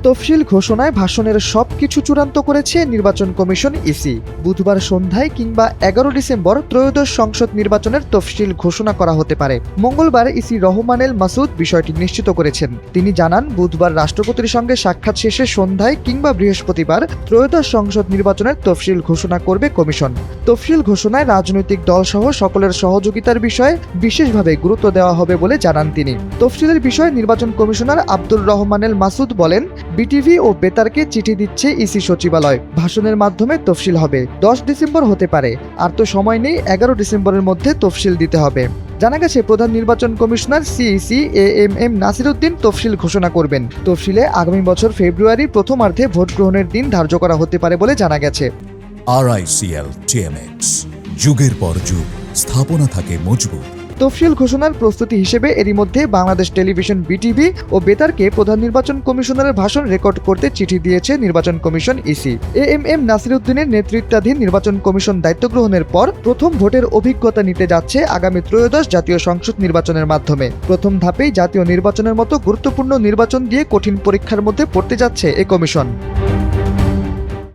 তফসিল ঘোষণায় ভাষণের সবকিছু চূড়ান্ত করেছে নির্বাচন কমিশন ইসি। বুধবার সন্ধ্যায় কিংবা 11 ডিসেম্বর ত্রয়োদশ সংসদ নির্বাচনের তফসিল ঘোষণা করা হতে পারে। মঙ্গলবার ইসি রহমানেল মাসুদ বিষয়টি নিশ্চিত করেছেন। তিনি জানান, বুধবার রাষ্ট্রপতির সঙ্গে সাক্ষাৎ শেষে সন্ধ্যায় কিংবা বৃহস্পতিবার ত্রয়োদশ সংসদ নির্বাচনের তফসিল ঘোষণা করবে কমিশন। তফসিল ঘোষণায় রাজনৈতিক দলসহ সকলের সহযোগিতার বিষয়ে বিশেষভাবে গুরুত্ব দেওয়া হবে বলে জানান তিনি। তফসিলের বিষয়ে নির্বাচন কমিশনার আব্দুর রহমানেল মাসুদ বলেন, বিটিভি ও বেতারকে চিঠি দিচ্ছে ইসি সচিবালয়। ভাষণের মাধ্যমে তফসিল হবে। 10 ডিসেম্বর হতে পারে, আর তো সময় নেই। 11 ডিসেম্বরের মধ্যে তফসিল দিতে হবে। জানা গেছে, প্রধান নির্বাচন কমিশনার সিইসি এএমএম নাসিরউদ্দিন তফসিল ঘোষণা করবেন। তফসিলে আগামী বছর ফেব্রুয়ারি প্রথমার্ধে ভোট গ্রহণের দিন ধার্য করা হতে পারে বলে জানা গেছে। RICL TMX, যুগের পর যুগ স্থাপনা থাকে মজবুত। তফসিল ঘোষণার প্রস্তুতি হিসেবে এরই মধ্যে বাংলাদেশ টেলিভিশন বিটিভি ও বেতারকে প্রধান নির্বাচন কমিশনারের ভাষণ রেকর্ড করতে চিঠি দিয়েছে নির্বাচন কমিশন ইসি। এএমএম নাসিরউদ্দিনের নেতৃত্বাধীন নির্বাচন কমিশন দায়িত্ব গ্রহণের পর প্রথম ভোটের অভিজ্ঞতা নিতে যাচ্ছে আগামী ত্রয়োদশ জাতীয় সংসদ নির্বাচনের মাধ্যমে। প্রথম ধাপেই জাতীয় নির্বাচনের মতো গুরুত্বপূর্ণ নির্বাচন দিয়ে কঠিন পরীক্ষার মধ্যে পড়তে যাচ্ছে এ কমিশন।